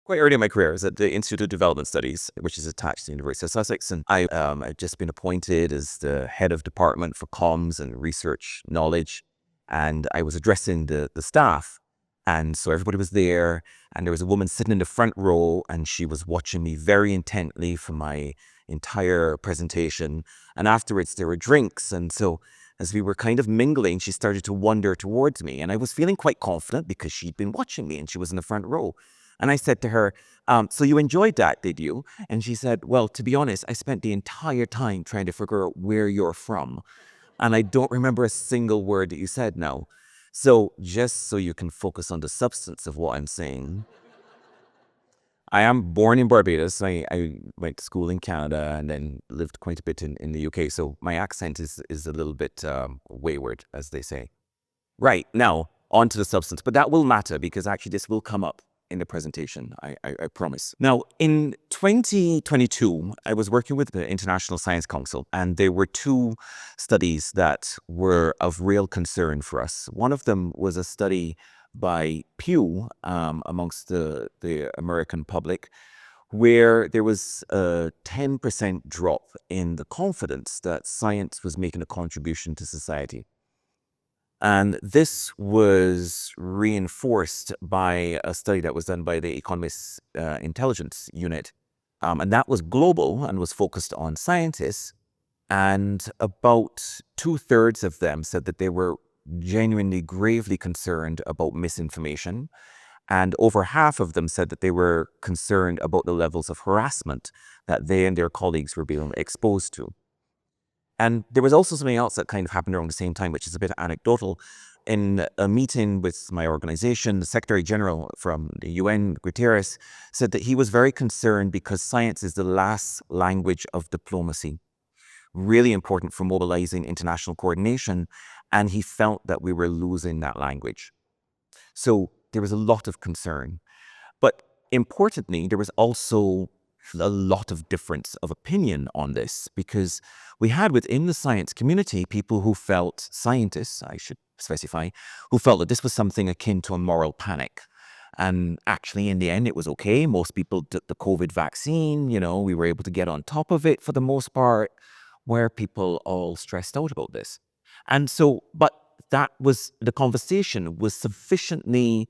Quite early in my career, I was at the Institute of Development Studies, which is attached to the University of Sussex, and I'd just been appointed as the head of department for comms and research knowledge, and I was addressing the staff, and so everybody was there, and there was a woman sitting in the front row, and she was watching me very intently for my entire presentation, and afterwards there were drinks, and so as we were kind of mingling, she started to wander towards me, and I was feeling quite confident because she'd been watching me, and she was in the front row. And I said to her, so you enjoyed that, did you? And she said, well, to be honest, I spent the entire time trying to figure out where you're from. And I don't remember a single word that you said now. So just so you can focus on the substance of what I'm saying, I am born in Barbados. I went to school in Canada and then lived quite a bit in the UK. So my accent is a little bit wayward, as they say. Right, now, on to the substance. But that will matter because actually this will come up in the presentation, I promise. Now, in 2022, I was working with the International Science Council, and there were two studies that were of real concern for us. One of them was a study by Pew amongst the American public, where there was a 10% drop in the confidence that science was making a contribution to society. And this was reinforced by a study that was done by the Economist Intelligence Unit. And that was global and was focused on scientists. And about 2/3 of them said that they were genuinely, gravely concerned about misinformation. And over half of them said that they were concerned about the levels of harassment that they and their colleagues were being exposed to. And there was also something else that kind of happened around the same time, which is a bit anecdotal. In a meeting with my organization, the Secretary General from the UN, Guterres, said that he was very concerned because science is the last language of diplomacy, really important for mobilizing international coordination, and he felt that we were losing that language. So there was a lot of concern. But importantly, there was also a lot of difference of opinion on this because we had within the science community people who felt, scientists, I should specify, who felt that this was something akin to a moral panic. And actually, in the end, it was okay. Most people took the COVID vaccine, we were able to get on top of it for the most part, where people all stressed out about this. And so, but that was, the conversation was sufficiently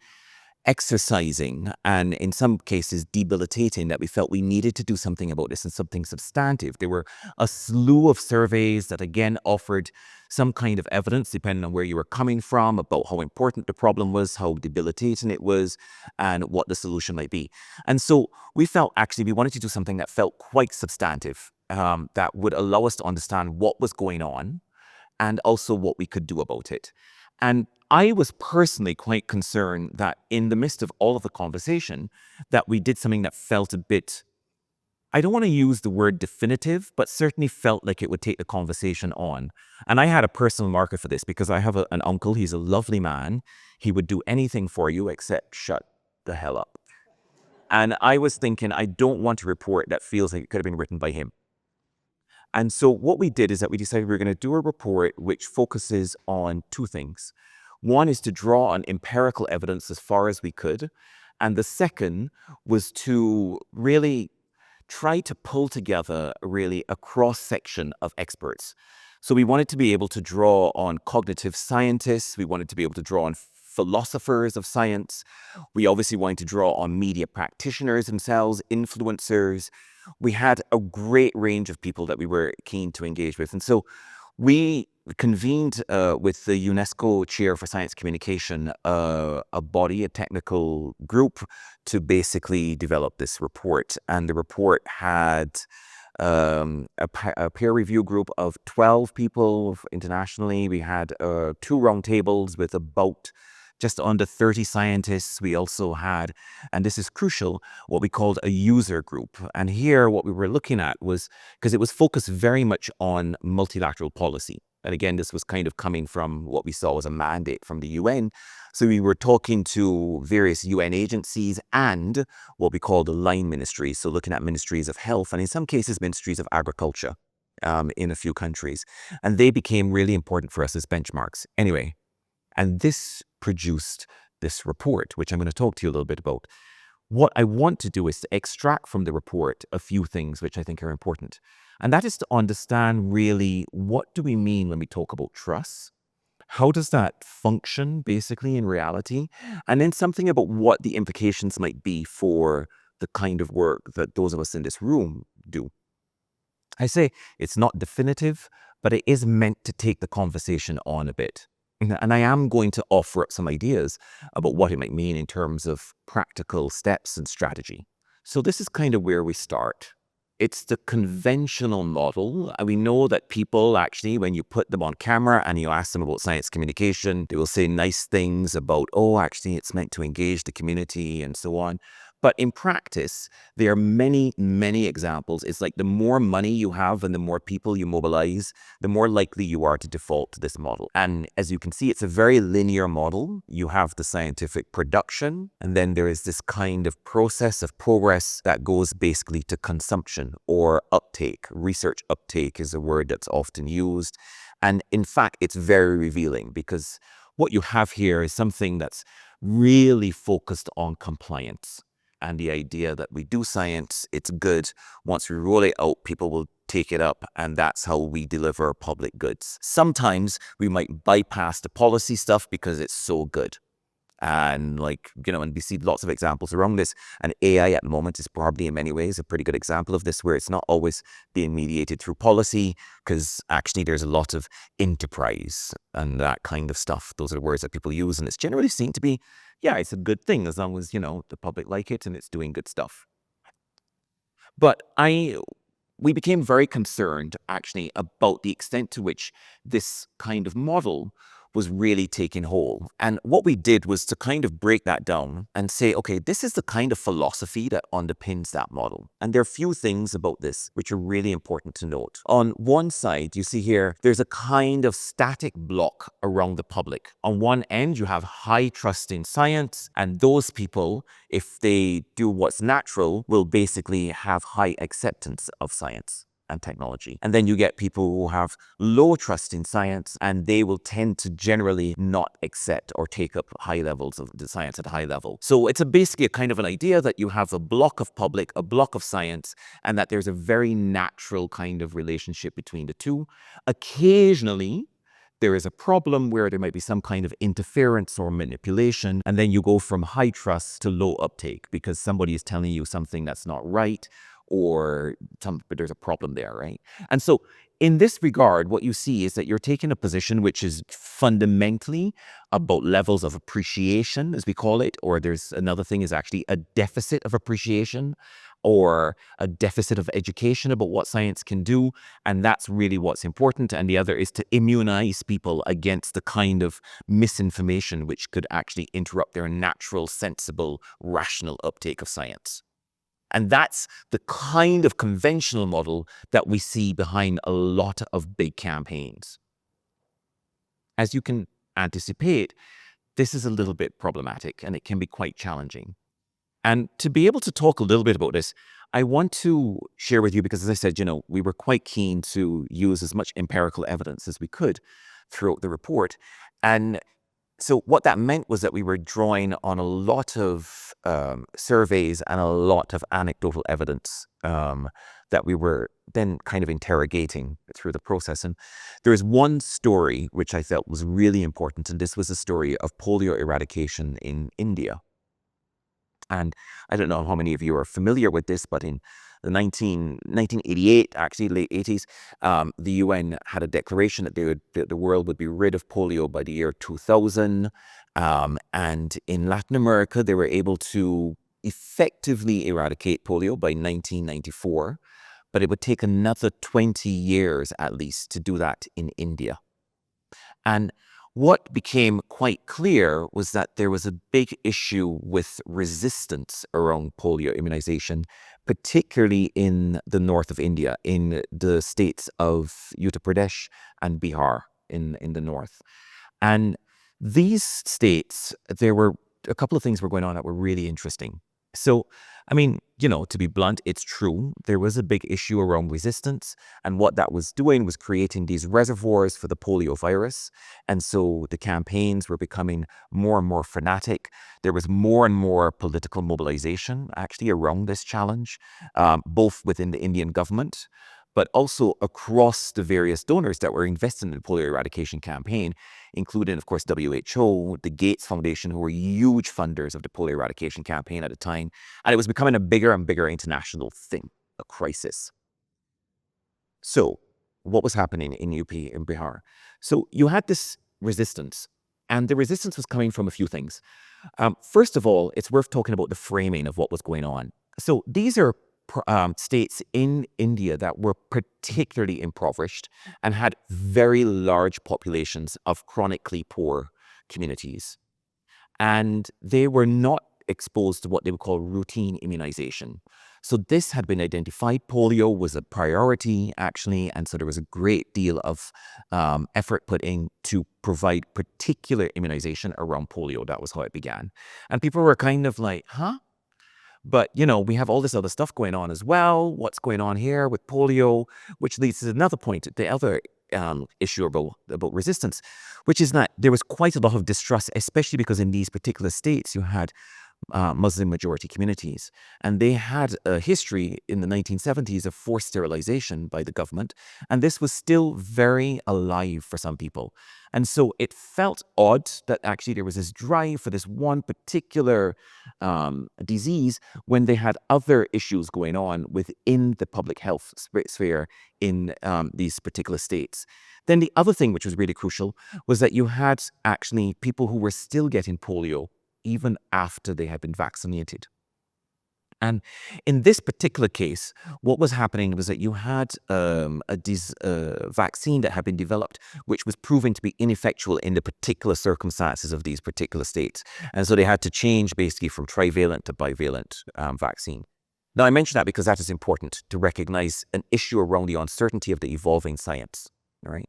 exercising and in some cases debilitating that we felt we needed to do something about this and something substantive. There were a slew of surveys that again offered some kind of evidence, depending on where you were coming from, about how important the problem was, how debilitating it was, and what the solution might be. And so we felt actually we wanted to do something that felt quite substantive, that would allow us to understand what was going on and also what we could do about it. And I was personally quite concerned that in the midst of all of the conversation, that we did something that felt a bit, I don't want to use the word definitive, but certainly felt like it would take the conversation on. And I had a personal marker for this because I have an uncle, he's a lovely man. He would do anything for you except shut the hell up. And I was thinking, I don't want a report that feels like it could have been written by him. And so what we did is that we decided we were going to do a report which focuses on two things. One is to draw on empirical evidence as far as we could. And the second was to really try to pull together really a cross-section of experts. So we wanted to be able to draw on cognitive scientists. We wanted to be able to draw on philosophers of science. We obviously wanted to draw on media practitioners themselves, influencers. We had a great range of people that we were keen to engage with. And so we convened with the UNESCO Chair for Science Communication, a body, a technical group, to basically develop this report. And the report had a peer review group of 12 people internationally. We had 2 roundtables with about just under 30 scientists. We also had, and this is crucial, what we called a user group. And here what we were looking at was, because it was focused very much on multilateral policy. And again, this was kind of coming from what we saw as a mandate from the UN. So we were talking to various UN agencies and what we call the line ministries. So looking at ministries of health and in some cases, ministries of agriculture in a few countries. And they became really important for us as benchmarks. Anyway, and this produced this report, which I'm going to talk to you a little bit about. what I want to do is to extract from the report a few things which I think are important. And that is to understand really what do we mean when we talk about trust? How does that function basically in reality? And then something about what the implications might be for the kind of work that those of us in this room do. I say it's not definitive, but it is meant to take the conversation on a bit. And I am going to offer up some ideas about what it might mean in terms of practical steps and strategy. So this is kind of where we start. It's the conventional model. And we know that people actually, when you put them on camera and you ask them about science communication, they will say nice things about, oh, actually, it's meant to engage the community and so on. But in practice, there are many, many examples. It's like the more money you have and the more people you mobilize, the more likely you are to default to this model. And as you can see, it's a very linear model. You have the scientific production, and then there is this kind of process of progress that goes basically to consumption or uptake. Research uptake is a word that's often used. And in fact, it's very revealing because what you have here is something that's really focused on compliance. And the idea that we do science, it's good. Once we roll it out, people will take it up, and that's how we deliver public goods. Sometimes we might bypass the policy stuff because it's so good. And and we see lots of examples around this. And AI at the moment is probably in many ways a pretty good example of this, where it's not always being mediated through policy, because actually there's a lot of enterprise and that kind of stuff. Those are the words that people use. And it's generally seen to be, yeah, it's a good thing as long as, the public like it and it's doing good stuff. But we became very concerned actually about the extent to which this kind of model was really taking hold. And what we did was to kind of break that down and say, okay, this is the kind of philosophy that underpins that model. And there are a few things about this which are really important to note. On one side, you see here, there's a kind of static block around the public. On one end, you have high trust in science, and those people, if they do what's natural, will basically have high acceptance of science and technology. And then you get people who have low trust in science, and they will tend to generally not accept or take up high levels of the science at a high level. So it's basically a kind of an idea that you have a block of public, a block of science, and that there's a very natural kind of relationship between the two. Occasionally, there is a problem where there might be some kind of interference or manipulation, and then you go from high trust to low uptake because somebody is telling you something that's not right, or there's a problem there, right? And so in this regard, what you see is that you're taking a position which is fundamentally about levels of appreciation, as we call it, or there's another thing is actually a deficit of appreciation or a deficit of education about what science can do. And that's really what's important. And the other is to immunize people against the kind of misinformation which could actually interrupt their natural, sensible, rational uptake of science. And that's the kind of conventional model that we see behind a lot of big campaigns. As you can anticipate, this is a little bit problematic and it can be quite challenging. And to be able to talk a little bit about this, I want to share with you, because as I said, we were quite keen to use as much empirical evidence as we could throughout the report. And so what that meant was that we were drawing on a lot of surveys and a lot of anecdotal evidence that we were then kind of interrogating through the process. And there is one story which I felt was really important, and this was the story of polio eradication in India. And I don't know how many of you are familiar with this, but in the 1988, actually late 80s, the UN had a declaration that the world would be rid of polio by the year 2000. And in Latin America, they were able to effectively eradicate polio by 1994. But it would take another 20 years at least to do that in India. And what became quite clear was that there was a big issue with resistance around polio immunization, particularly in the north of India, in the states of Uttar Pradesh and Bihar in the north. And these states, there were a couple of things were going on that were really interesting. So, to be blunt, it's true. There was a big issue around resistance. And what that was doing was creating these reservoirs for the polio virus. And so the campaigns were becoming more and more frenetic. There was more and more political mobilization actually around this challenge, both within the Indian government, but also across the various donors that were invested in the polio eradication campaign, including, of course, WHO, the Gates Foundation, who were huge funders of the polio eradication campaign at the time. And it was becoming a bigger and bigger international thing, a crisis. So what was happening in UP, in Bihar? So you had this resistance, and the resistance was coming from a few things. First of all, it's worth talking about the framing of what was going on. So these are states in India that were particularly impoverished and had very large populations of chronically poor communities. And they were not exposed to what they would call routine immunization. So this had been identified. Polio was a priority, actually, and so there was a great deal of effort put in to provide particular immunization around polio. That was how it began. And people were kind of like, huh? But, we have all this other stuff going on as well. What's going on here with polio? Which leads to another point, the other issue about resistance, which is that there was quite a lot of distrust, especially because in these particular states you had Muslim majority communities. And they had a history in the 1970s of forced sterilization by the government. And this was still very alive for some people. And so it felt odd that actually there was this drive for this one particular disease when they had other issues going on within the public health sphere in these particular states. Then the other thing which was really crucial was that you had actually people who were still getting polio even after they had been vaccinated. And in this particular case, what was happening was that you had a vaccine that had been developed, which was proven to be ineffectual in the particular circumstances of these particular states. And so they had to change basically from trivalent to bivalent vaccine. Now, I mention that because that is important to recognize an issue around the uncertainty of the evolving science, all right?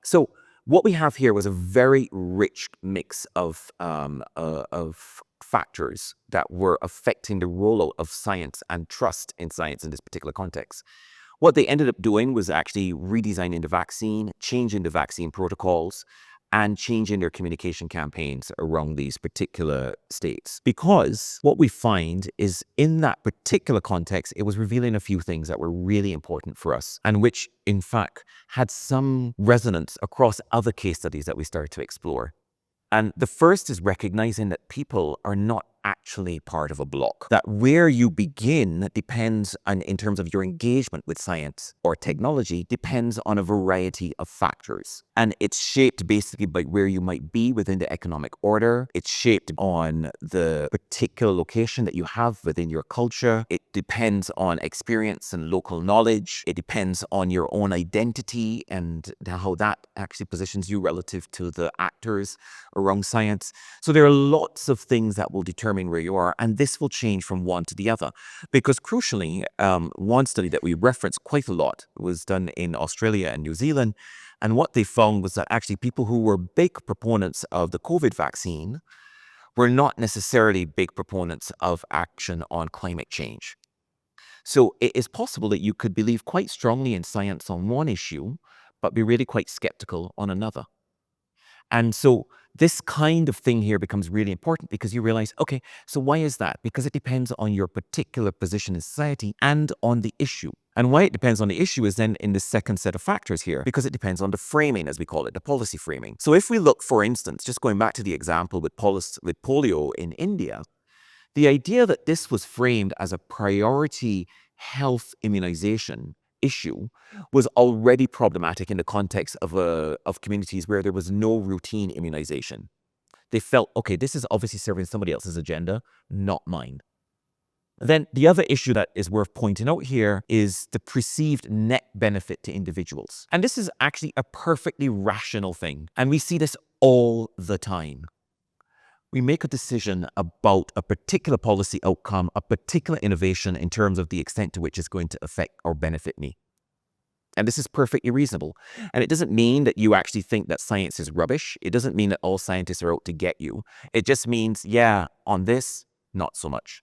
So what we have here was a very rich mix of factors that were affecting the rollout of science and trust in science in this particular context. What they ended up doing was actually redesigning the vaccine, changing the vaccine protocols, and changing their communication campaigns around these particular states. Because what we find is in that particular context, it was revealing a few things that were really important for us and which, in fact, had some resonance across other case studies that we started to explore. And the first is recognizing that people are not actually part of a block. That where you begin depends on, in terms of your engagement with science or technology, depends on a variety of factors. And it's shaped basically by where you might be within the economic order. It's shaped on the particular location that you have within your culture. It depends on experience and local knowledge. It depends on your own identity and how that actually positions you relative to the actors around science. So there are lots of things that will determine where you are, and this will change from one to the other. Because crucially, one study that we reference quite a lot was done in Australia and New Zealand, and what they found was that actually people who were big proponents of the COVID vaccine were not necessarily big proponents of action on climate change. So it is possible that you could believe quite strongly in science on one issue, but be really quite skeptical on another. And so this kind of thing here becomes really important because you realize, okay, so why is that? Because it depends on your particular position in society and on the issue. And why it depends on the issue is then in the second set of factors here, because it depends on the framing, as we call it, the policy framing. So if we look, for instance, just going back to the example with polio in India, the idea that this was framed as a priority health immunization issue was already problematic in the context of communities where there was no routine immunization. They felt, okay, this is obviously serving somebody else's agenda, not mine. Then the other issue that is worth pointing out here is the perceived net benefit to individuals. And this is actually a perfectly rational thing. And we see this all the time. We make a decision about a particular policy outcome, a particular innovation in terms of the extent to which it's going to affect or benefit me. And this is perfectly reasonable. And it doesn't mean that you actually think that science is rubbish. It doesn't mean that all scientists are out to get you. It just means, yeah, on this, not so much.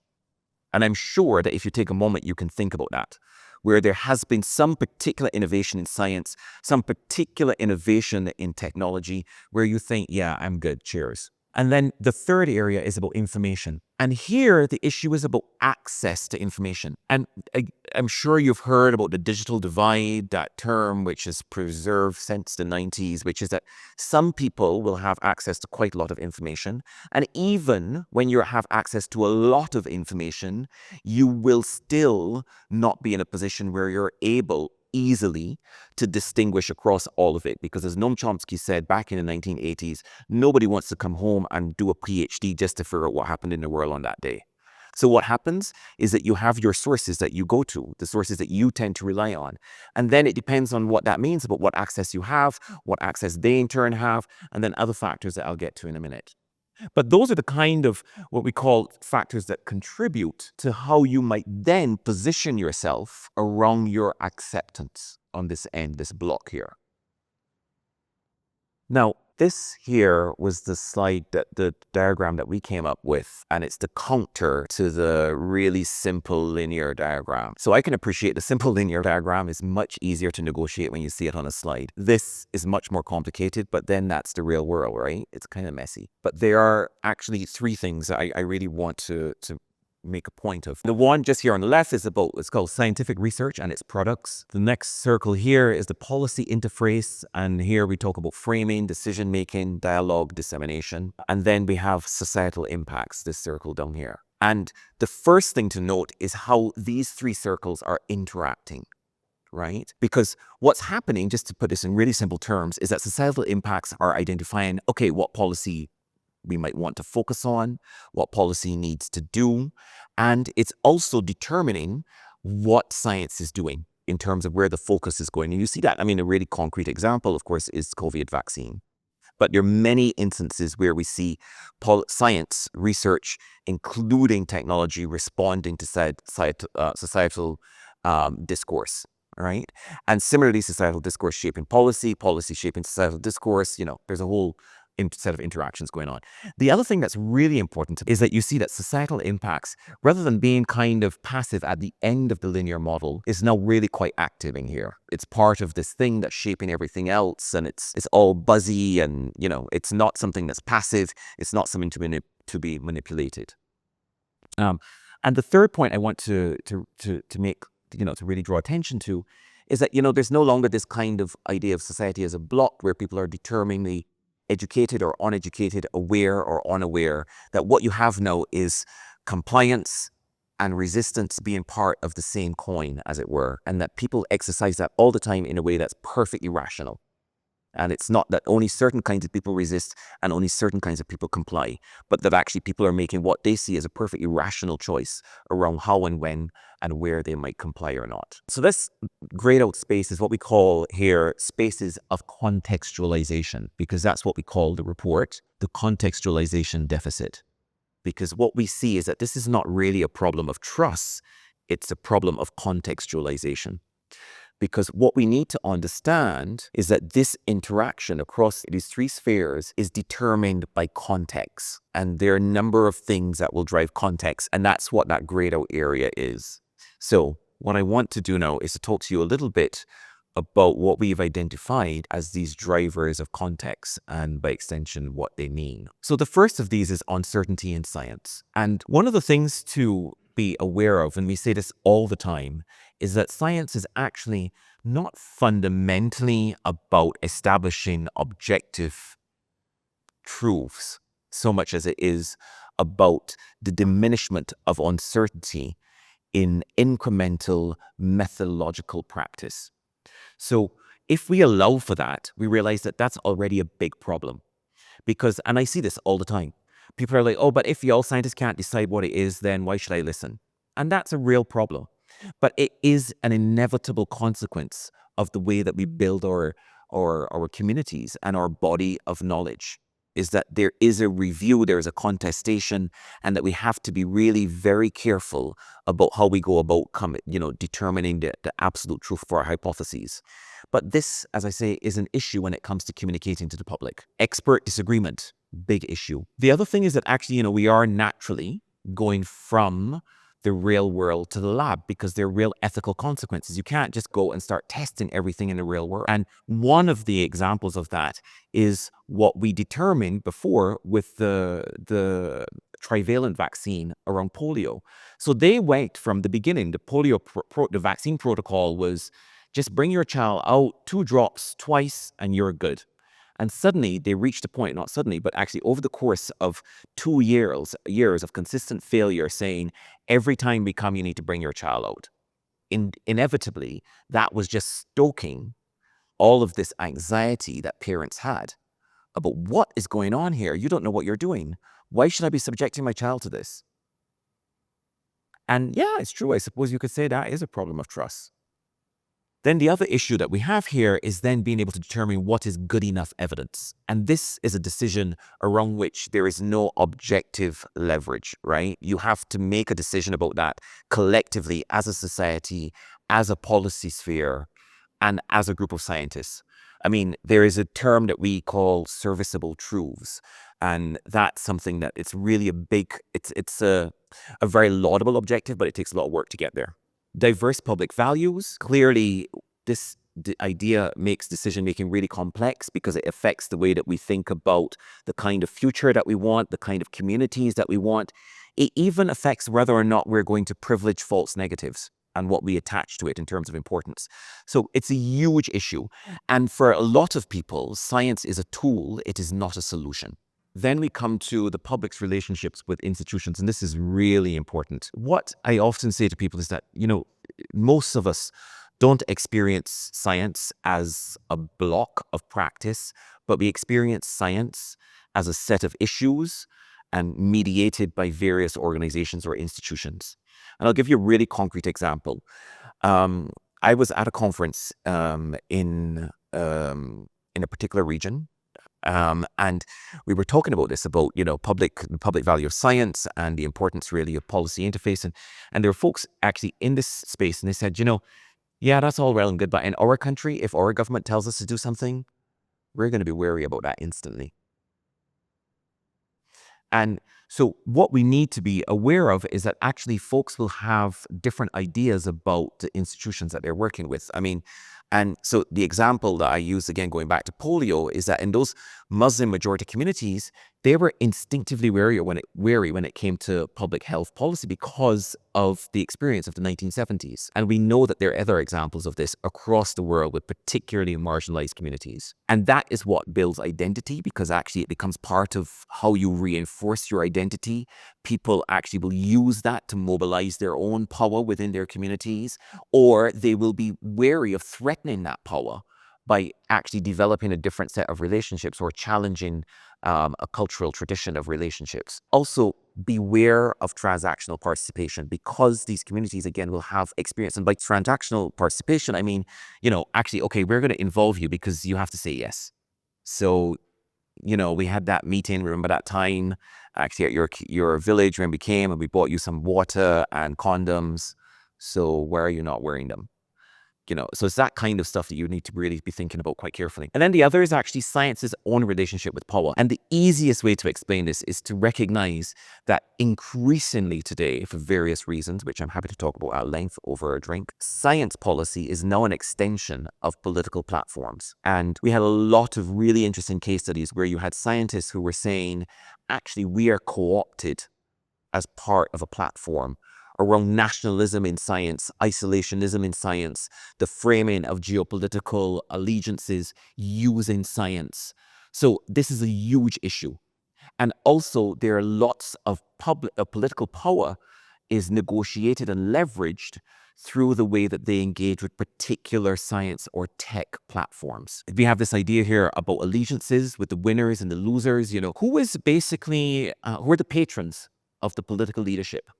And I'm sure that if you take a moment, you can think about that, where there has been some particular innovation in science, some particular innovation in technology, where you think, yeah, I'm good, cheers. And then the third area is about information. And here the issue is about access to information. And I'm sure you've heard about the digital divide, that term which is preserved since the 90s, which is that some people will have access to quite a lot of information. And even when you have access to a lot of information, you will still not be in a position where you're able easily to distinguish across all of it. Because as Noam Chomsky said back in the 1980s, nobody wants to come home and do a PhD just to figure out what happened in the world on that day. So what happens is that you have your sources that you go to, the sources that you tend to rely on. And then it depends on what that means about what access you have, what access they in turn have, and then other factors that I'll get to in a minute. But those are the kind of what we call factors that contribute to how you might then position yourself around your acceptance on this end, this block here. Now, this here was the slide that the diagram that we came up with, and it's the counter to the really simple linear diagram. So I can appreciate the simple linear diagram is much easier to negotiate when you see it on a slide. This is much more complicated, but then that's the real world, right? It's kind of messy. But there are actually three things that I really want to make a point of. The one just here on the left is about, it's called scientific research and its products. The next circle here is the policy interface. And here we talk about framing, decision-making, dialogue, dissemination. And then we have societal impacts, this circle down here. And the first thing to note is how these three circles are interacting, right? Because what's happening, just to put this in really simple terms, is that societal impacts are identifying, okay, what policy we might want to focus on, what policy needs to do, and it's also determining what science is doing in terms of where the focus is going. And you see that, I mean, a really concrete example, of course, is COVID vaccine. But there are many instances where we see science, research, including technology, responding to societal discourse, right? And similarly, societal discourse shaping policy, policy shaping societal discourse, there's a whole set of interactions going on. The other thing that's really important is that you see that societal impacts, rather than being kind of passive at the end of the linear model, is now really quite active in here. It's part of this thing that's shaping everything else, and it's all buzzy, and it's not something that's passive. It's not something to be manipulated. And the third point I want to make, to really draw attention to, is that there's no longer this kind of idea of society as a block where people are determinedly educated or uneducated, aware or unaware, that what you have now is compliance and resistance being part of the same coin, as it were, and that people exercise that all the time in a way that's perfectly rational. And it's not that only certain kinds of people resist and only certain kinds of people comply, but that actually people are making what they see as a perfectly rational choice around how and when and where they might comply or not. So this grayed out space is what we call here spaces of contextualization, because that's what we call the report, the contextualization deficit. Because what we see is that this is not really a problem of trust, it's a problem of contextualization. Because what we need to understand is that this interaction across these three spheres is determined by context. And there are a number of things that will drive context, and that's what that grayed out area is. So what I want to do now is to talk to you a little bit about what we've identified as these drivers of context, and by extension, what they mean. So the first of these is uncertainty in science. And one of the things to be aware of, and we say this all the time, is that science is actually not fundamentally about establishing objective truths so much as it is about the diminishment of uncertainty in incremental methodological practice. So if we allow for that, we realize that that's already a big problem. Because, and I see this all the time, people are like, oh, but if y'all scientists can't decide what it is, then why should I listen? And that's a real problem. But it is an inevitable consequence of the way that we build our communities and our body of knowledge, is that there is a review, there is a contestation, and that we have to be really very careful about how we go about determining the absolute truth for our hypotheses. But this, as I say, is an issue when it comes to communicating to the public. Expert disagreement, big issue. The other thing is that actually, we are naturally going from the real world to the lab because there are real ethical consequences. You can't just go and start testing everything in the real world. And one of the examples of that is what we determined before with the trivalent vaccine around polio. So they went from the beginning, the polio the vaccine protocol was just bring your child out 2 drops twice and you're good. And suddenly they reached a point, not suddenly, but actually over the course of 2 years of consistent failure saying, every time we come, you need to bring your child out. Inevitably, that was just stoking all of this anxiety that parents had about what is going on here. You don't know what you're doing. Why should I be subjecting my child to this? And yeah, it's true. I suppose you could say that is a problem of trust. Then the other issue that we have here is then being able to determine what is good enough evidence. And this is a decision around which there is no objective leverage, right? You have to make a decision about that collectively as a society, as a policy sphere, and as a group of scientists. I mean, there is a term that we call serviceable truths. And that's something that it's really it's a very laudable objective, but it takes a lot of work to get there. Diverse public values. Clearly, the idea makes decision-making really complex because it affects the way that we think about the kind of future that we want, the kind of communities that we want. It even affects whether or not we're going to privilege false negatives and what we attach to it in terms of importance. So it's a huge issue. And for a lot of people, science is a tool, it is not a solution. Then we come to the public's relationships with institutions, and this is really important. What I often say to people is that, most of us don't experience science as a block of practice, but we experience science as a set of issues and mediated by various organizations or institutions. And I'll give you a really concrete example. I was at a conference in a particular region. And we were talking about this, about, the public value of science and the importance really of policy interface. And there were folks actually in this space and they said, yeah, that's all well and good, but in our country, if our government tells us to do something, we're going to be wary about that instantly. And so what we need to be aware of is that actually folks will have different ideas about the institutions that they're working with. And so the example that I use, again, going back to polio, is that in those Muslim majority communities, they were instinctively wary when it came to public health policy because of the experience of the 1970s. And we know that there are other examples of this across the world with particularly marginalized communities. And that is what builds identity, because actually it becomes part of how you reinforce your identity. People actually will use that to mobilize their own power within their communities, or they will be wary of threatening that power by actually developing a different set of relationships or challenging a cultural tradition of relationships. Also, beware of transactional participation, because these communities, again, will have experience. And by transactional participation, I mean, actually, okay, we're going to involve you because you have to say yes. So, we had that meeting, remember that time, actually at your village when we came and we bought you some water and condoms. So why are you not wearing them? So it's that kind of stuff that you need to really be thinking about quite carefully. And then the other is actually science's own relationship with power. And the easiest way to explain this is to recognize that increasingly today, for various reasons, which I'm happy to talk about at length over a drink, science policy is now an extension of political platforms. And we had a lot of really interesting case studies where you had scientists who were saying, actually, we are co-opted as part of a platform around nationalism in science, isolationism in science, the framing of geopolitical allegiances using science. So this is a huge issue. And also there are lots of political power is negotiated and leveraged through the way that they engage with particular science or tech platforms. We have this idea here about allegiances with the winners and the losers. Who is basically, who are the patrons of the political leadership?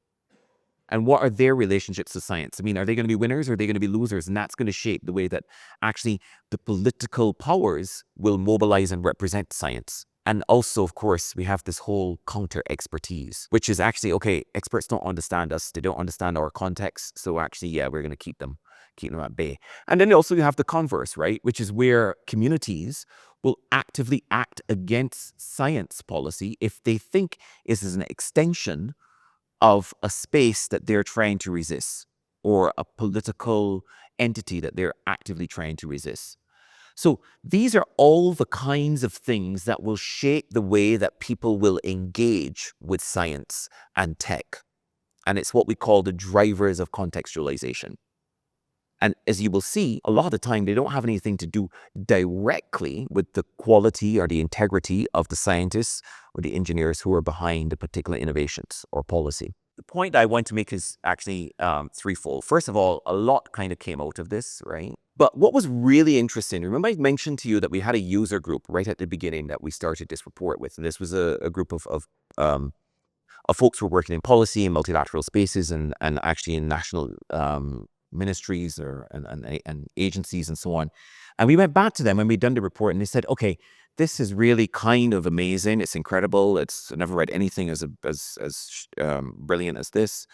And what are their relationships to science? Are they going to be winners or are they going to be losers? And that's going to shape the way that actually the political powers will mobilize and represent science. And also, of course, we have this whole counter expertise, which is actually, okay, experts don't understand us. They don't understand our context. So actually, yeah, we're going to keep them at bay. And then also you have the converse, right? Which is where communities will actively act against science policy if they think it is an extension of a space that they're trying to resist or a political entity that they're actively trying to resist. So these are all the kinds of things that will shape the way that people will engage with science and tech. And it's what we call the drivers of contextualization. And as you will see, a lot of the time, they don't have anything to do directly with the quality or the integrity of the scientists or the engineers who are behind the particular innovations or policy. The point I want to make is actually threefold. First of all, a lot kind of came out of this, right? But what was really interesting, remember I mentioned to you that we had a user group right at the beginning that we started this report with. And this was a group of folks who were working in policy and multilateral spaces and actually in national ministries and agencies and so on. And we went back to them when we'd done the report and they said, okay, this is really kind of amazing. It's incredible. I never read anything as brilliant as this.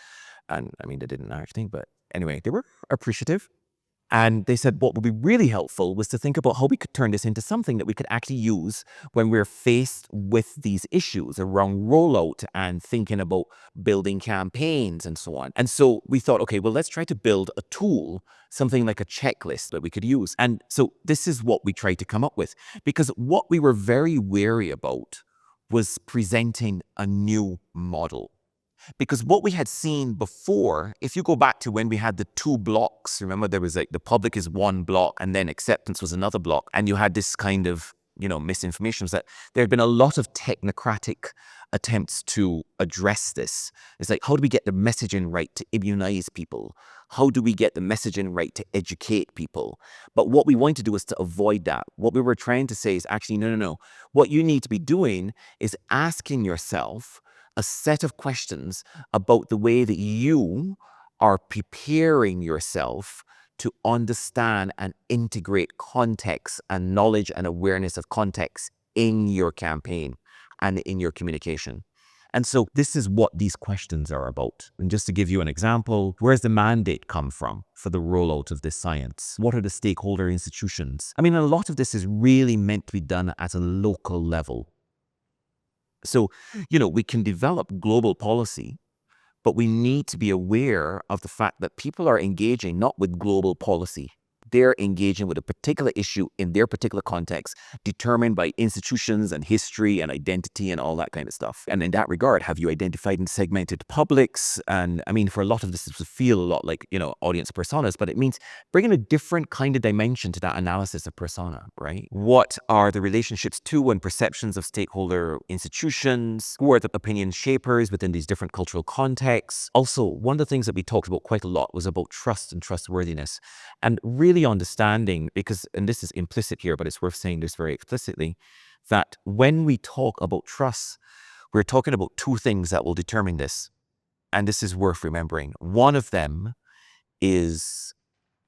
And I mean, they didn't actually, but anyway, they were appreciative. And they said what would be really helpful was to think about how we could turn this into something that we could actually use when we're faced with these issues around rollout and thinking about building campaigns and so on. And so we thought, okay, well, let's try to build a tool, something like a checklist that we could use. And so this is what we tried to come up with, because what we were very wary about was presenting a new model. Because what we had seen before, if you go back to when we had the two blocks, remember there was like the public is one block and then acceptance was another block. And you had this kind of, misinformation, was that there had been a lot of technocratic attempts to address this. It's like, how do we get the messaging right to immunize people? How do we get the messaging right to educate people? But what we want to do is to avoid that. What we were trying to say is actually, no. What you need to be doing is asking yourself a set of questions about the way that you are preparing yourself to understand and integrate context and knowledge and awareness of context in your campaign and in your communication. And so this is what these questions are about. And just to give you an example, where's the mandate come from for the rollout of this science? What are the stakeholder institutions? I mean, a lot of this is really meant to be done at a local level. So, we can develop global policy, but we need to be aware of the fact that people are engaging not with global policy. They're engaging with a particular issue in their particular context, determined by institutions and history and identity and all that kind of stuff. And in that regard, have you identified and segmented publics? And I mean, for a lot of this will feel a lot like, audience personas, but it means bringing a different kind of dimension to that analysis of persona, right? What are the relationships to and perceptions of stakeholder institutions? Who are the opinion shapers within these different cultural contexts? Also, one of the things that we talked about quite a lot was about trust and trustworthiness. And really understanding, and this is implicit here, but it's worth saying this very explicitly, that when we talk about trust, we're talking about two things that will determine this. And this is worth remembering. One of them is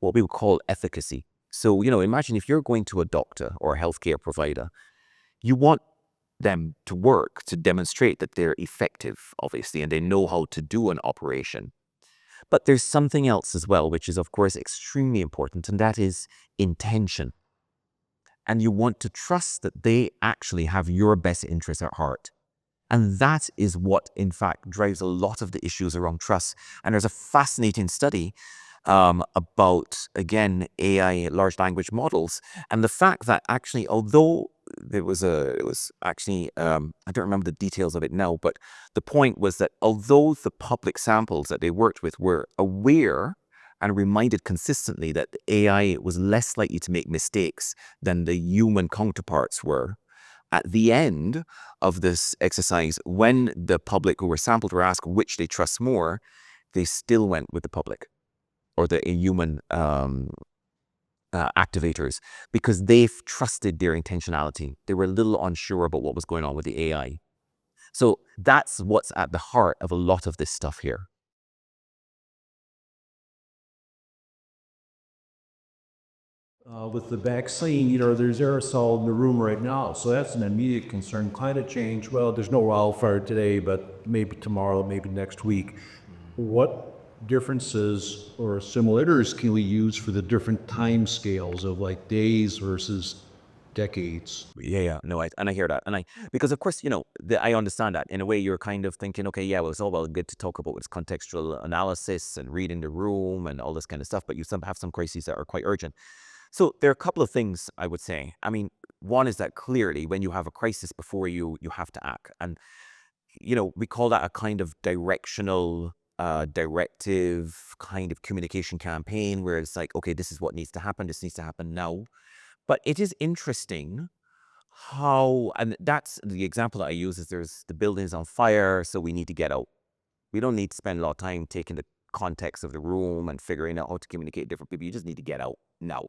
what we would call efficacy. So, imagine if you're going to a doctor or a healthcare provider, you want them to work to demonstrate that they're effective, obviously, and they know how to do an operation. But there's something else as well, which is, of course, extremely important, and that is intention. And you want to trust that they actually have your best interests at heart. And that is what, in fact, drives a lot of the issues around trust. And there's a fascinating study about, again, AI, large language models, and the fact that actually, although it was actually, I don't remember the details of it now, but the point was that although the public samples that they worked with were aware and reminded consistently that the AI was less likely to make mistakes than the human counterparts were, at the end of this exercise, when the public who were sampled were asked which they trust more, they still went with the public or the human activators, because they've trusted their intentionality. They were a little unsure about what was going on with the AI. So that's what's at the heart of a lot of this stuff here. With the vaccine, there's aerosol in the room right now, so that's an immediate concern. Climate change, well, there's no wildfire today, but maybe tomorrow, maybe next week. What differences or simulators can we use for the different time scales of like days versus decades. Yeah. No, I hear that, and because of course I understand that in a way you're kind of thinking, okay, yeah, well, it's all well good to talk about what's contextual analysis and reading the room and all this kind of stuff, but you have some crises that are quite urgent. So there are a couple of things I would say. I mean, one is that clearly when you have a crisis before you have to act, and we call that a kind of directive kind of communication campaign where it's like, okay, this is what needs to happen. This needs to happen now. But it is interesting how, and that's the example that I use is there's the building is on fire, so we need to get out. We don't need to spend a lot of time taking the context of the room and figuring out how to communicate with different people. You just need to get out now.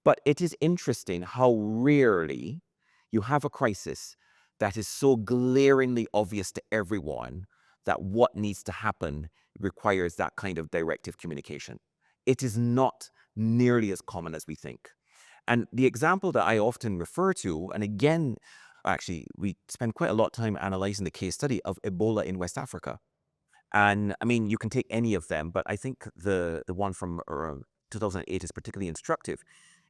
But it is interesting how rarely you have a crisis that is so glaringly obvious to everyone that what needs to happen requires that kind of directive communication. It is not nearly as common as we think. And the example that I often refer to, and again, actually, we spend quite a lot of time analyzing the case study of Ebola in West Africa. And I mean, you can take any of them, but I think the one from 2008 is particularly instructive,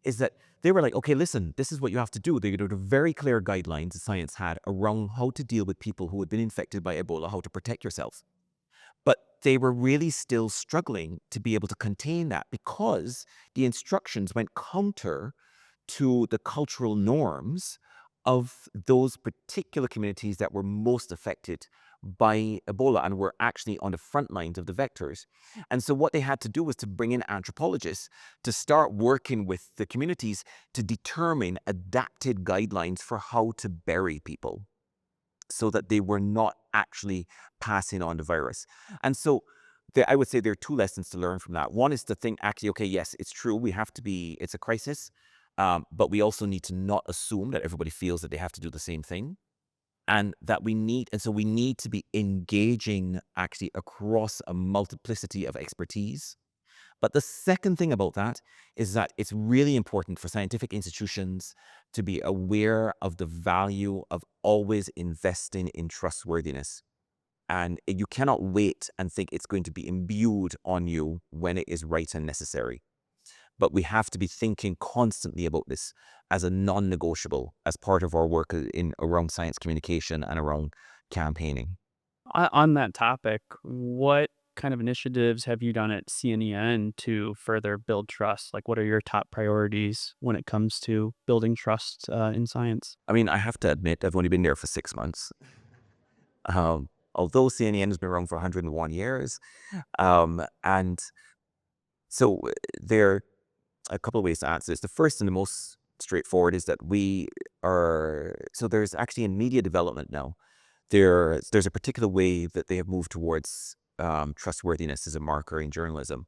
is that they were like, okay, listen, this is what you have to do. They had very clear guidelines the science had around how to deal with people who had been infected by Ebola, how to protect yourself. But they were really still struggling to be able to contain that because the instructions went counter to the cultural norms of those particular communities that were most affected by Ebola and were actually on the front lines of the vectors. And so what they had to do was to bring in anthropologists to start working with the communities to determine adapted guidelines for how to bury people so that they were not actually passing on the virus. And so I would say there are two lessons to learn from that. One is to think, actually, okay, yes, it's true. It's a crisis. But we also need to not assume that everybody feels that they have to do the same thing. And so we need to be engaging actually across a multiplicity of expertise. But the second thing about that is that it's really important for scientific institutions to be aware of the value of always investing in trustworthiness. And you cannot wait and think it's going to be imbued on you when it is right and necessary. But we have to be thinking constantly about this as a non-negotiable as part of our work in around science communication and around campaigning. On that topic, what kind of initiatives have you done at C&EN to further build trust? Like, what are your top priorities when it comes to building trust in science? I mean, I have to admit, I've only been there for 6 months. Although C&EN has been around for 101 years. And so there are a couple of ways to answer this. The first and the most straightforward is that there's actually in media development now, there's a particular way that they have moved towards trustworthiness as a marker in journalism.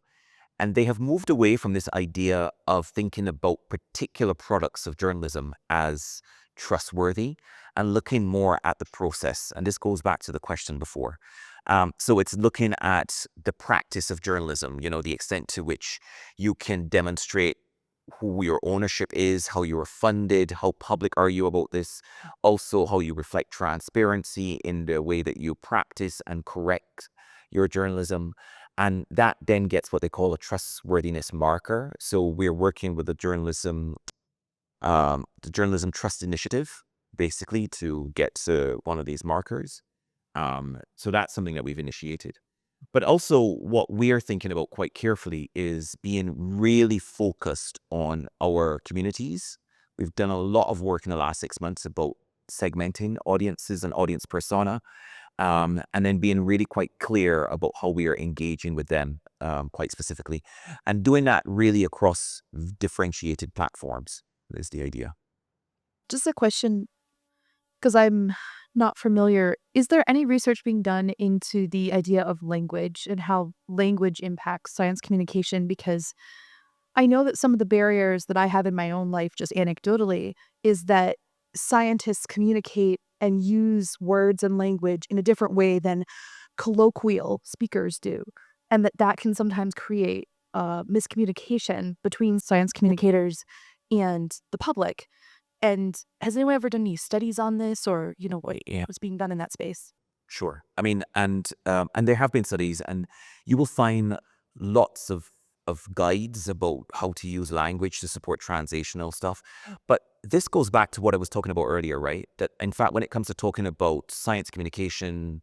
And they have moved away from this idea of thinking about particular products of journalism as trustworthy and looking more at the process. And this goes back to the question before. So it's looking at the practice of journalism, the extent to which you can demonstrate who your ownership is, how you are funded, how public are you about this, also how you reflect transparency in the way that you practice and correct your journalism. And that then gets what they call a trustworthiness marker. So we're working with the Journalism Trust Initiative, basically, to get to one of these markers. So that's something that we've initiated. But also, what we're thinking about quite carefully is being really focused on our communities. We've done a lot of work in the last 6 months about segmenting audiences and audience persona, and then being really quite clear about how we are engaging with them quite specifically, and doing that really across differentiated platforms is the idea. Just a question, because I'm not familiar. Is there any research being done into the idea of language and how language impacts science communication? Because I know that some of the barriers that I have in my own life, just anecdotally, is that scientists communicate and use words and language in a different way than colloquial speakers do. And that can sometimes create miscommunication between science communicators and the public. And has anyone ever done any studies on this or, what Yeah. was being done in that space? Sure. I mean, and there have been studies, and you will find lots of guides about how to use language to support translational stuff. But this goes back to what I was talking about earlier, right? That in fact, when it comes to talking about science communication,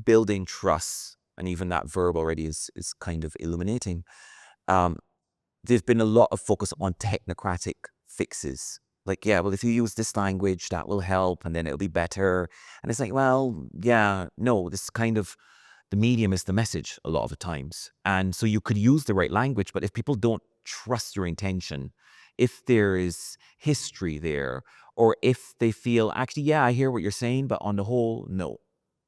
building trust, and even that verb already is kind of illuminating. Um, there's been a lot of focus on technocratic fixes. Like, yeah, well, if you use this language, that will help, and then it'll be better. And it's like, well, yeah, no, this kind of the medium is the message a lot of the times. And so you could use the right language, but if people don't trust your intention, if there is history there, or if they feel, actually, yeah, I hear what you're saying, but on the whole, no,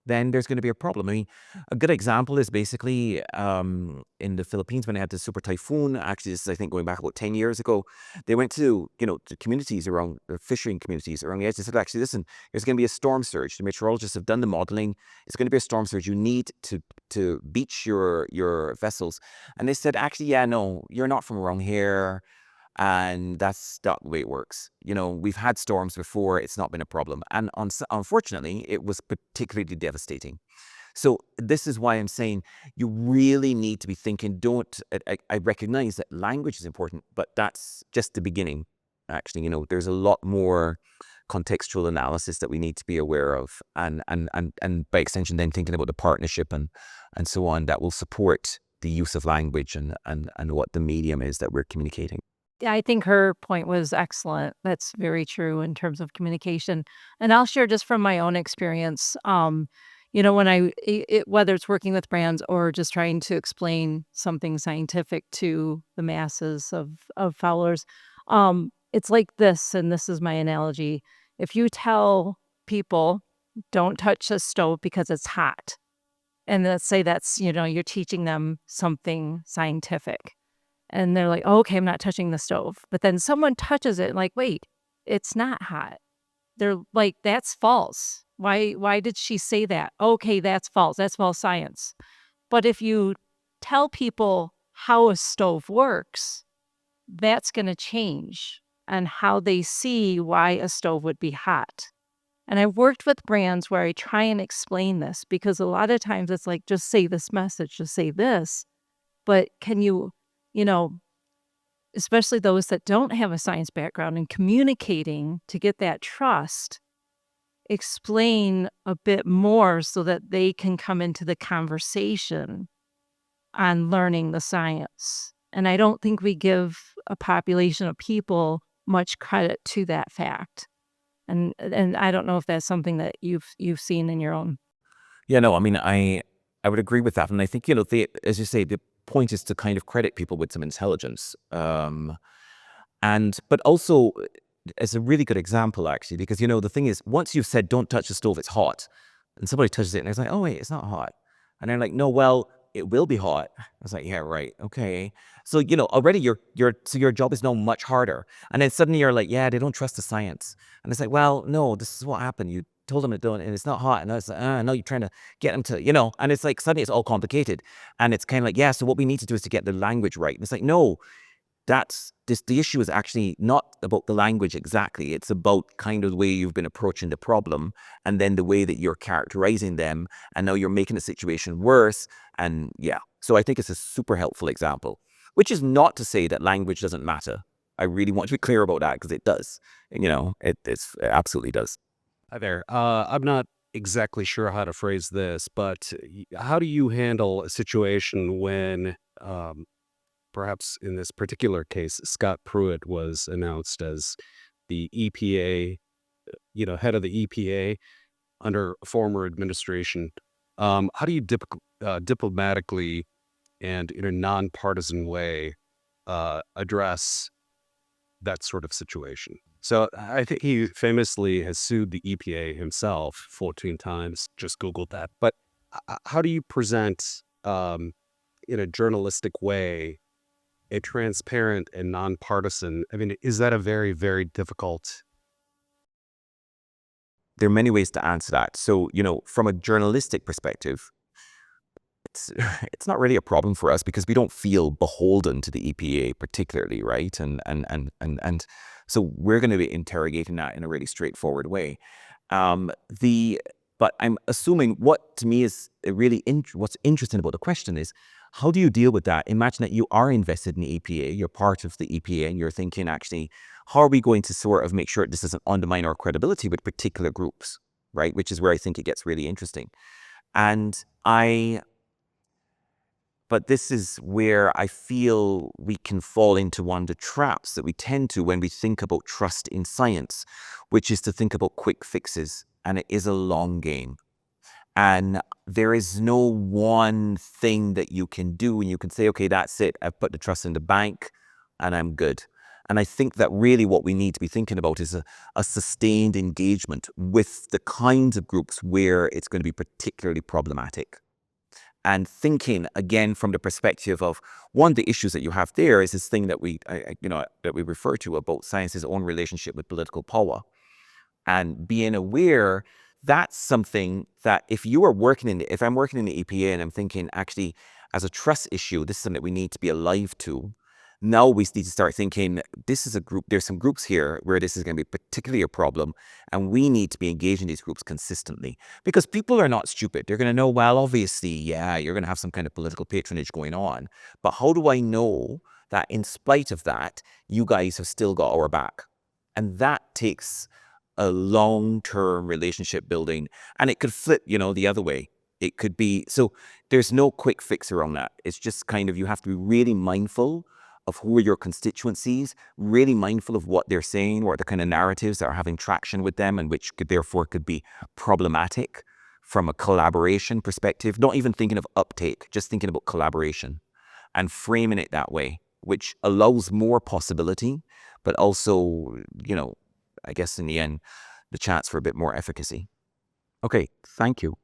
then there's going to be a problem. I mean, a good example is basically in the Philippines when they had the super typhoon. Actually, this is, I think, going back about 10 years ago. They went to, the communities around, the fishing communities around the edge. They said, actually, listen, there's going to be a storm surge. The meteorologists have done the modeling. It's going to be a storm surge. You need to beach your vessels. And they said, actually, yeah, no, you're not from around here. And that's not the way it works. We've had storms before. It's not been a problem. And unfortunately, it was particularly devastating. So this is why I'm saying you really need to be thinking, I recognize that language is important, but that's just the beginning. Actually, there's a lot more contextual analysis that we need to be aware of. And by extension, then thinking about the partnership and so on that will support the use of language and what the medium is that we're communicating. Yeah, I think her point was excellent. That's very true in terms of communication. And I'll share just from my own experience. When whether it's working with brands or just trying to explain something scientific to the masses of followers, it's like this, and this is my analogy. If you tell people, don't touch a stove because it's hot, and let's say that's, you're teaching them something scientific. And they're like, "Oh, okay, I'm not touching the stove." But then someone touches it and like, "Wait, it's not hot." They're like, "That's false. Why did she say that?" "Okay, that's false. That's false science." But if you tell people how a stove works, that's going to change and how they see why a stove would be hot. And I've worked with brands where I try and explain this because a lot of times it's like, just say this message, just say this. But can you know, especially those that don't have a science background in communicating to get that trust, explain a bit more so that they can come into the conversation on learning the science. And I don't think we give a population of people much credit to that fact. And I don't know if that's something that you've seen in your own. Yeah, no, I mean, I would agree with that. And I think, as you say, the point is to kind of credit people with some intelligence. But also, it's a really good example, actually, because, the thing is, once you've said, don't touch the stove, it's hot, and somebody touches it and it's like, oh, wait, it's not hot. And they're like, no, well, it will be hot. I was like, yeah, right. Okay. So, already your job is now much harder. And then suddenly you're like, yeah, they don't trust the science. And it's like, well, no, this is what happened. You told them it don't, and it's not hot. And I was like, no, you're trying to get them to, and it's like, suddenly it's all complicated. And it's kind of like, yeah, so what we need to do is to get the language right. And it's like, no, the issue is actually not about the language exactly. It's about kind of the way you've been approaching the problem and then the way that you're characterizing them. And now you're making the situation worse. And yeah, so I think it's a super helpful example, which is not to say that language doesn't matter. I really want to be clear about that because it does. It absolutely does. Hi there. I'm not exactly sure how to phrase this, but how do you handle a situation when, perhaps in this particular case, Scott Pruitt was announced as the EPA, head of the EPA under a former administration? How do you diplomatically and in a nonpartisan way address that sort of situation? So I think he famously has sued the EPA himself 14 times. Just Googled that. But how do you present, in a journalistic way, a transparent and nonpartisan? I mean, is that a very, very difficult? There are many ways to answer that. So, from a journalistic perspective, it's not really a problem for us because we don't feel beholden to the EPA particularly, right? And so we're going to be interrogating that in a really straightforward way. But I'm assuming what to me is what's interesting about the question is, How do you deal with that? Imagine that you are invested in the EPA, you're part of the EPA, and you're thinking, actually, how are we going to sort of make sure this doesn't undermine our credibility with particular groups, right? Which is where I think it gets really interesting. But this is where I feel we can fall into one of the traps that we tend to when we think about trust in science, which is to think about quick fixes. And it is a long game. And there is no one thing that you can do and you can say, okay, that's it. I've put the trust in the bank and I'm good. And I think that really what we need to be thinking about is a sustained engagement with the kinds of groups where it's going to be particularly problematic. And thinking again from the perspective of one of the issues that you have there is this thing that we refer to about science's own relationship with political power, and being aware that's something that if I'm working in the EPA and I'm thinking actually as a trust issue, this is something that we need to be alive to. Now we need to start thinking this is a group, there's some groups here where this is going to be particularly a problem, and we need to be engaging these groups consistently because people are not stupid. They're going to know, well, obviously, yeah, you're going to have some kind of political patronage going on, but how do I know that in spite of that, you guys have still got our back? And that takes a long-term relationship building, and it could flip, the other way. It could be, so there's no quick fix around that. It's just kind of, you have to be really mindful of who are your constituencies, really mindful of what they're saying, what are the kind of narratives that are having traction with them and which could be problematic from a collaboration perspective, not even thinking of uptake, just thinking about collaboration and framing it that way, which allows more possibility, but also, I guess in the end, the chance for a bit more efficacy. Okay, thank you.